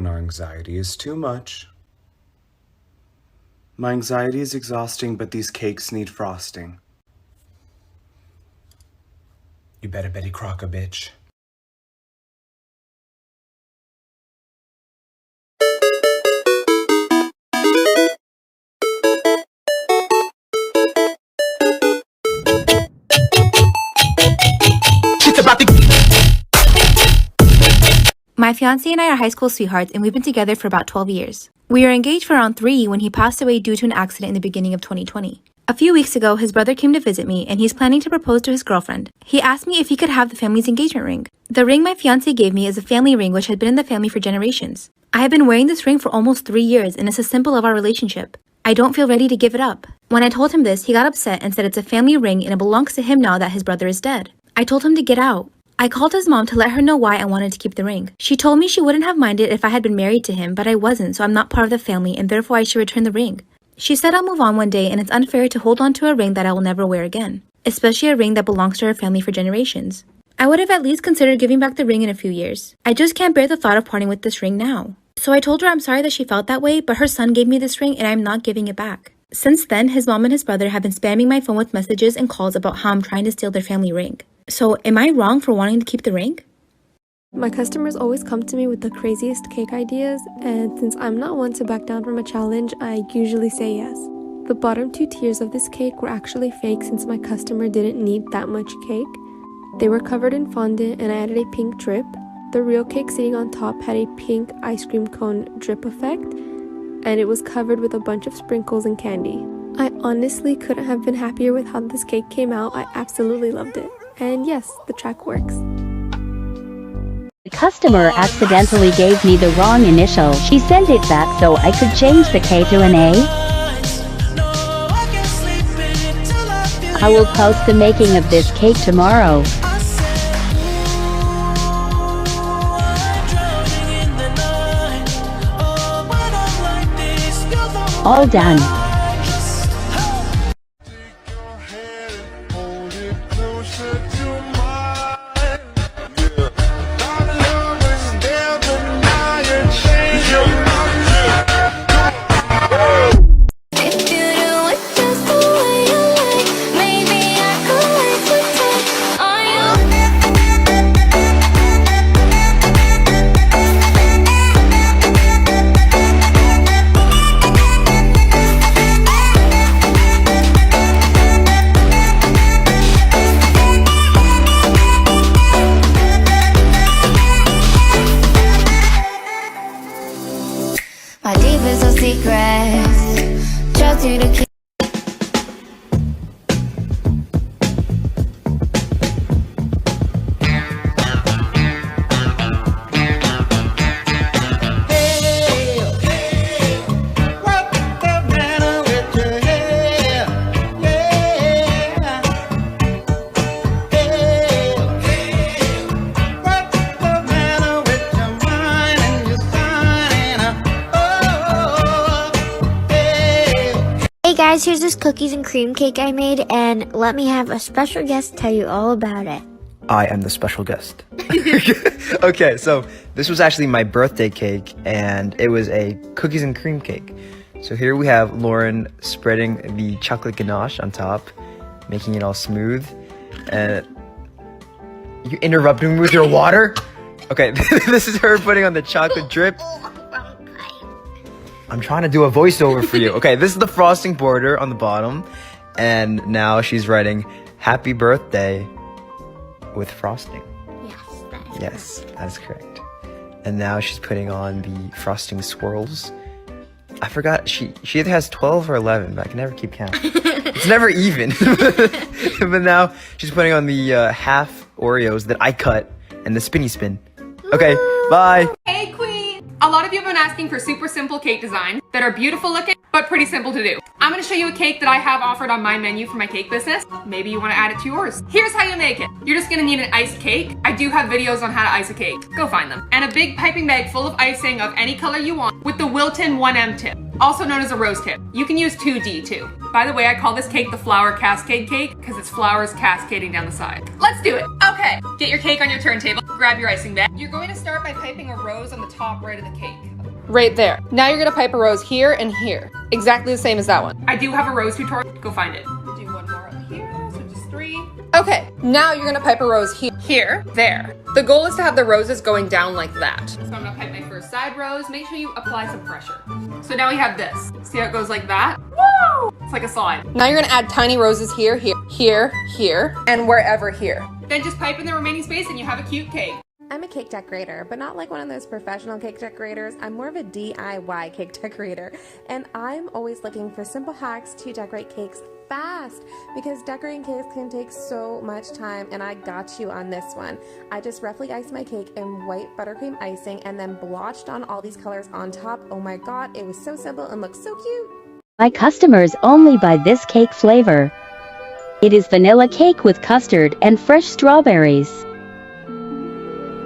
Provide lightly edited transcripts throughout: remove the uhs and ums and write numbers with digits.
when our anxiety is too much. My anxiety is exhausting, but these cakes need frosting. You better Betty Crocker, bitch. My fiancé and I are high school sweethearts, and we've been together for about 12 years. We were engaged for around 3 when he passed away due to an accident in the beginning of 2020. A few weeks ago, his brother came to visit me, and he's planning to propose to his girlfriend. He asked me if he could have the family's engagement ring. The ring my fiancé gave me is a family ring which had been in the family for generations. I have been wearing this ring for almost 3 years, and it's a symbol of our relationship. I don't feel ready to give it up. When I told him this, he got upset and said it's a family ring and it belongs to him now that his brother is dead. I told him to get out. I called his mom to let her know why I wanted to keep the ring. She told me she wouldn't have minded if I had been married to him, but I wasn't, so I'm not part of the family and therefore I should return the ring. She said I'll move on one day and it's unfair to hold on to a ring that I will never wear again, especially a ring that belongs to her family for generations. I would have at least considered giving back the ring in a few years. I just can't bear the thought of parting with this ring now. So I told her I'm sorry that she felt that way, but her son gave me this ring and I'm not giving it back. Since then, his mom and his brother have been spamming my phone with messages and calls about how I'm trying to steal their family ring. So, am I wrong for wanting to keep the ring? My customers always come to me with the craziest cake ideas, and since I'm not one to back down from a challenge, I usually say yes. The bottom 2 tiers of this cake were actually fake since my customer didn't need that much cake. They were covered in fondant and I added a pink drip. The real cake sitting on top had a pink ice cream cone drip effect, and it was covered with a bunch of sprinkles and candy. I honestly couldn't have been happier with how this cake came out. I absolutely loved it. And yes, the track works. The customer accidentally gave me the wrong initial. She sent it back so I could change the K to an A. I will post the making of this cake tomorrow. All done. My deepest of secrets, trust you to keep. Hey guys, here's this cookies and cream cake I made, and let me have a special guest tell you all about it. I am the special guest. Okay, so this was actually my birthday cake, and it was a cookies and cream cake. So here we have Lauren spreading the chocolate ganache on top, making it all smooth. And you interrupted me with your water? Okay, this is her putting on the chocolate drip. I'm trying to do a voiceover for you. Okay, this is the frosting border on the bottom. And now she's writing happy birthday with frosting. Yes, that's correct. And now she's putting on the frosting swirls. I forgot, she either has 12 or 11, but I can never keep count. It's never even. But now she's putting on the half Oreos that I cut and the spinny spin. Okay, bye. Hey queen! A lot of you have been asking for super simple cake designs that are beautiful looking, but pretty simple to do. I'm gonna show you a cake that I have offered on my menu for my cake business. Maybe you wanna add it to yours. Here's how you make it. You're just gonna need an iced cake. I do have videos on how to ice a cake. Go find them. And a big piping bag full of icing of any color you want with the Wilton 1M tip, also known as a rose tip. You can use 2D too. By the way, I call this cake the flower cascade cake because it's flowers cascading down the side. Let's do it. Okay, get your cake on your turntable. Grab your icing bag. You're going to start by piping a rose on the top right of the cake. right there. Now you're gonna pipe a rose here and here. Exactly the same as that one. I do have a rose tutorial, go find it. Do one more up here, so just 3. Okay, now you're gonna pipe a rose here, there. The goal is to have the roses going down like that. So I'm gonna pipe my first side rose. Make sure you apply some pressure. So now we have this. See how it goes like that? Woo! It's like a slide. Now you're gonna add tiny roses here, and wherever here. Then just pipe in the remaining space and you have a cute cake. I'm a cake decorator, but not like one of those professional cake decorators. I'm more of a DIY cake decorator, and I'm always looking for simple hacks to decorate cakes fast, because decorating cakes can take so much time, and I got you on this one. I just roughly iced my cake in white buttercream icing and then blotched on all these colors on top. Oh my god, it was so simple and looked so cute. My customers only buy this cake flavor. It is vanilla cake with custard and fresh strawberries.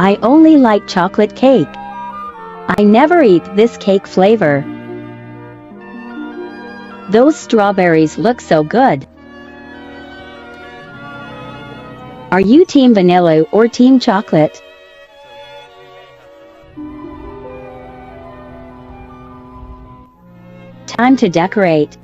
I only like chocolate cake. I never eat this cake flavor. Those strawberries look so good. Are you team vanilla or team chocolate? Time to decorate.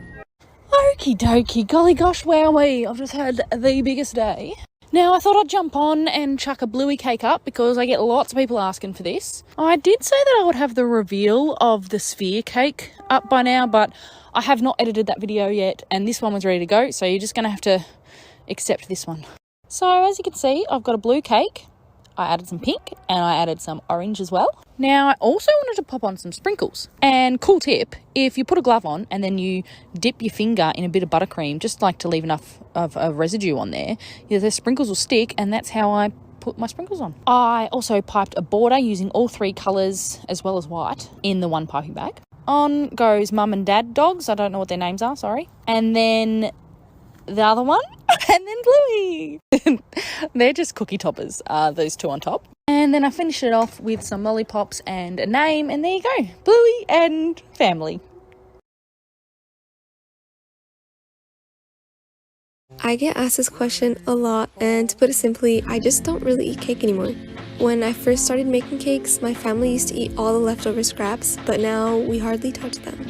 Okie dokie, golly gosh wowee, I've just had the biggest day. Now I thought I'd jump on and chuck a bluey cake up because I get lots of people asking for this. I did say that I would have the reveal of the sphere cake up by now, but I have not edited that video yet, and this one was ready to go, so you're just going to have to accept this one. So as you can see, I've got a blue cake. I added some pink and I added some orange as well. Now I also wanted to pop on some sprinkles. And cool tip, if you put a glove on and then you dip your finger in a bit of buttercream, just like to leave enough of a residue on there, the sprinkles will stick, and that's how I put my sprinkles on. I also piped a border using all 3 colours as well as white in the one piping bag. On goes mum and dad dogs, I don't know what their names are, sorry. And then the other one, and then Bluey. They're just cookie toppers, those 2 on top. And then I finished it off with some lollipops and a name, and there you go, Bluey and family. I get asked this question a lot, and to put it simply, I just don't really eat cake anymore. When I first started making cakes, my family used to eat all the leftover scraps, but now we hardly touch them.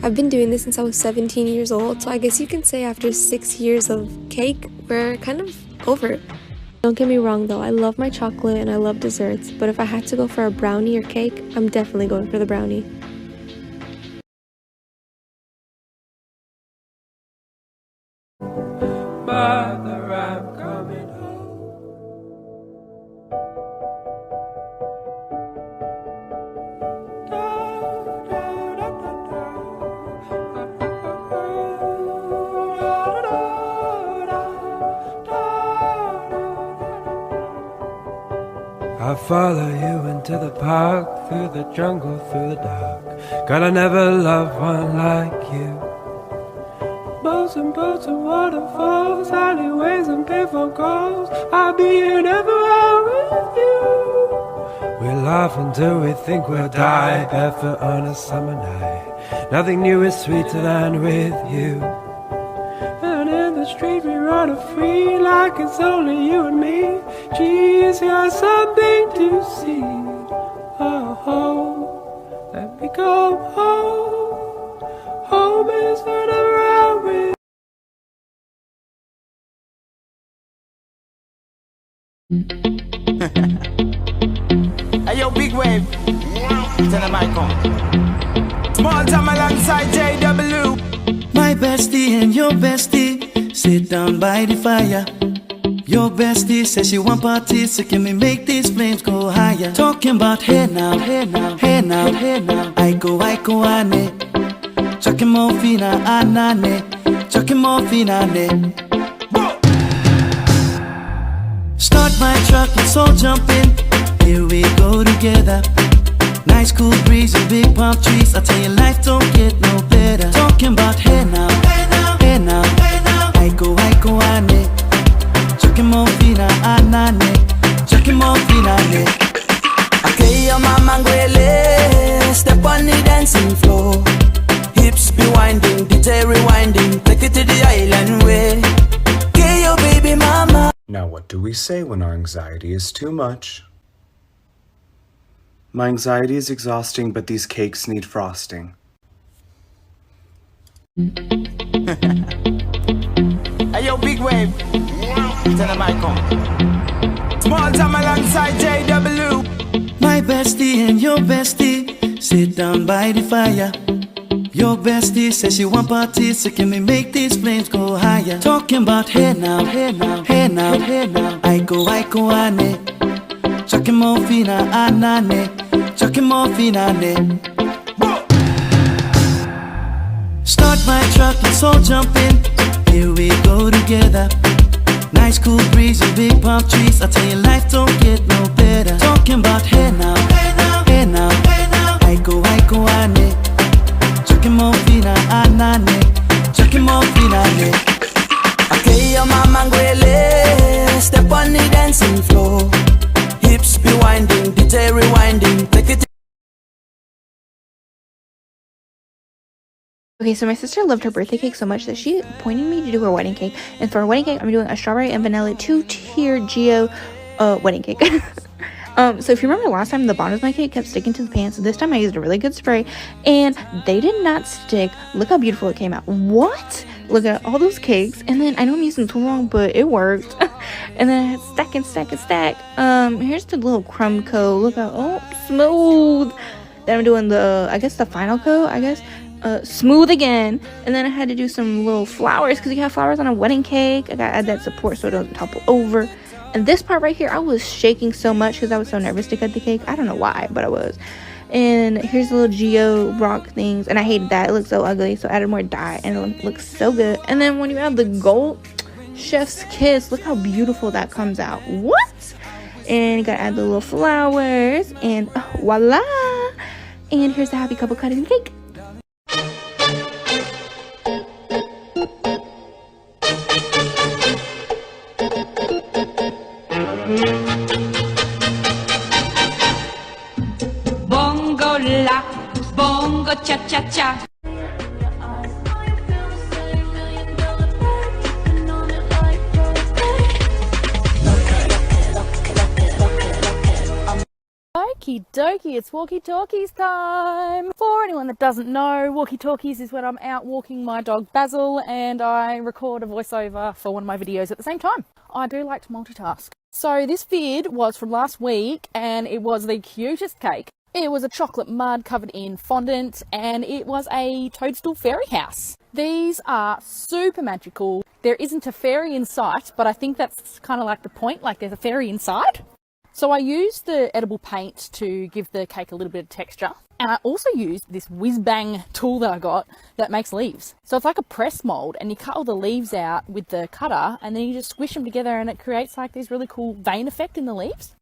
I've been doing this since I was 17 years old, so I guess you can say after 6 years of cake, we're kind of over it. Don't get me wrong though, I love my chocolate and I love desserts, but if I had to go for a brownie or cake, I'm definitely going for the brownie. Mother, I'm coming home. I follow you into the park, through the jungle, through the dark. God, I never loved one like you. Boats and waterfalls, alleyways and payphone calls. I'll be here everywhere with you. We laugh until we think we'll die, barefoot on a summer night. Nothing new is sweeter than with you. And in the street we run free, like it's only you and me. Geez, you're something to see. Oh, let me go home. Home is whenever I'm with. Hey yo, big wave. Tell them I come. Small time alongside JW. My bestie and your bestie sit down by the fire. Your bestie says she want parties, so can we make these flames go higher? Talking about hey now, hey now, hey now, hey now. I go, ane. Chucking more fina, anane. Chucking more fina, ne. Start my truck, let's all jump in. Here we go together. Nice cool breeze and big palm trees. I tell you, life don't get no better. Talking about hey now, hey now, hey now, hey now. I go, ane. Chucking more fina, anane. Chucking more fina, ne. Okay, your mama ngwele. Step on the dancing floor. Hips be winding, DJ rewinding. Take it to the island way. Okay, your baby mama. Now what do we say when our anxiety is too much? My anxiety is exhausting, but these cakes need frosting. Hey yo, big wave. Tell them I come. Small time alongside JW. My bestie and your bestie sit down by the fire. Your bestie says she want parties, so can we make these flames go higher? Talking about hey now, hey now, hey now, hey now. I go, ane. Chucking morphina, anane. Chucking morphina, ane. Start my truck, let's all jump in. Here we go together. Nice cool breeze and big palm trees. I tell you, life don't get no better. Talking about hey now, hey now, hey now, hey now. I go, ane. Chucking morphina, anane. Chucking morphina, ane. Okay, your mama ngwele. Step on the dancing floor. Hips be winding, DJ rewinding. Take it. Okay, so my sister loved her birthday cake so much that she pointed me to do her wedding cake. And for her wedding cake, I'm doing a strawberry and vanilla 2-tier Geo wedding cake. So if you remember last time, the bottom of my cake kept sticking to the pan. So this time I used a really good spray and they did not stick. Look how beautiful it came out. What? Look at all those cakes. And then I know I'm using the tool wrong, but it worked. And then I had stack and stack and stack. Here's the little crumb coat. Look how, oh, smooth. Then I'm doing the, I guess the final coat, smooth again. And then I had to do some little flowers because you have flowers on a wedding cake. I gotta add that support so it doesn't topple over. And this part right here, I was shaking so much because I was so nervous to cut the cake. I don't know why, but I was. And here's the little Geo rock things, and I hated that. It looked so ugly, so I added more dye and it looks so good. And then when you add the gold chef's kiss, look how beautiful that comes out. What? And you gotta add the little flowers, and voila. And here's the happy couple cutting the cake. Bongo la, bongo cha cha cha. Okie dokie, it's walkie-talkies time! For anyone that doesn't know, walkie-talkies is when I'm out walking my dog Basil and I record a voiceover for one of my videos at the same time. I do like to multitask. So this vid was from last week and it was the cutest cake. It was a chocolate mud covered in fondant and it was a toadstool fairy house. These are super magical. There isn't a fairy in sight, but I think that's kind of like the point, like there's a fairy inside. So I used the edible paint to give the cake a little bit of texture. And I also used this whiz-bang tool that I got that makes leaves. So it's like a press mold and you cut all the leaves out with the cutter and then you just squish them together and it creates like this really cool vein effect in the leaves.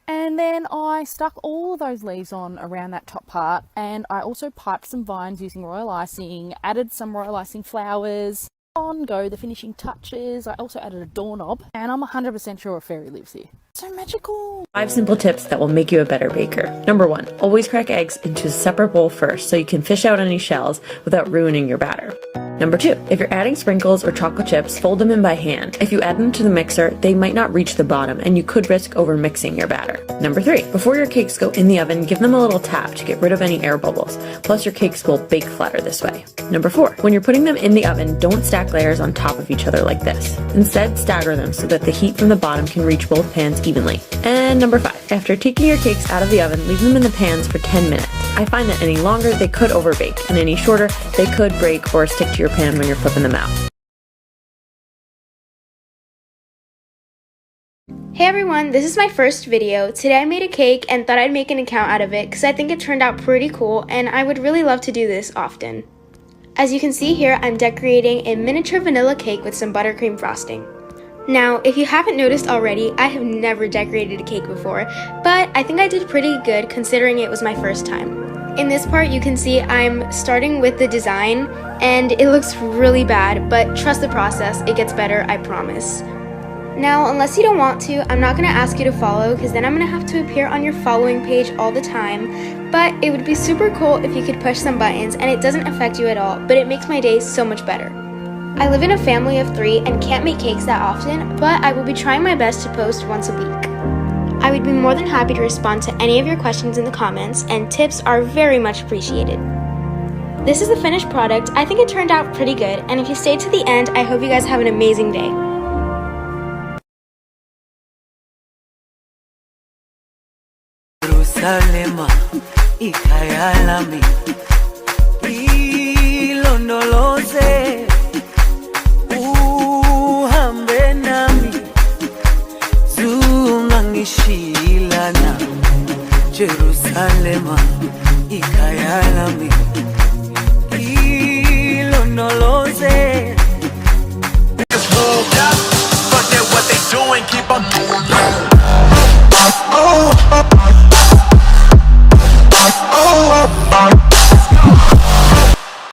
And then I stuck all of those leaves on around that top part and I also piped some vines using royal icing, added some royal icing flowers. On go the finishing touches. I also added a doorknob and I'm 100% sure a fairy lives here. So magical! 5 simple tips that will make you a better baker. Number 1, always crack eggs into a separate bowl first so you can fish out any shells without ruining your batter. Number 2, if you're adding sprinkles or chocolate chips, fold them in by hand. If you add them to the mixer, they might not reach the bottom and you could risk over mixing your batter. Number 3, before your cakes go in the oven, give them a little tap to get rid of any air bubbles. Plus your cakes will bake flatter this way. Number 4, when you're putting them in the oven, don't stack layers on top of each other like this. Instead, stagger them so that the heat from the bottom can reach both pans evenly. And number 5, after taking your cakes out of the oven, leave them in the pans for 10 minutes. I find that any longer, they could overbake, and any shorter, they could break or stick to your pan when you're flipping them out. Hey everyone, this is my first video. Today I made a cake and thought I'd make an account out of it because I think it turned out pretty cool and I would really love to do this often. As you can see here, I'm decorating a miniature vanilla cake with some buttercream frosting. Now, if you haven't noticed already, I have never decorated a cake before, but I think I did pretty good considering it was my first time. In this part, you can see I'm starting with the design, and it looks really bad, but trust the process, it gets better, I promise. Now, unless you don't want to, I'm not going to ask you to follow, because then I'm going to have to appear on your following page all the time, but it would be super cool if you could push some buttons, and it doesn't affect you at all, but it makes my day so much better. I live in a family of 3 and can't make cakes that often, but I will be trying my best to post once a week. I would be more than happy to respond to any of your questions in the comments, and tips are very much appreciated. This is the finished product. I think it turned out pretty good, and if you stayed to the end, I hope you guys have an amazing day. Jerusalema, ikhaya lami, ilondoloze, uhambe nami, zungangishilana. Jerusalema, ikhaya lami, ilondoloze. Niggas moved up, forget what they doing, keep on doing that. Oh, oh, oh, oh, oh, oh.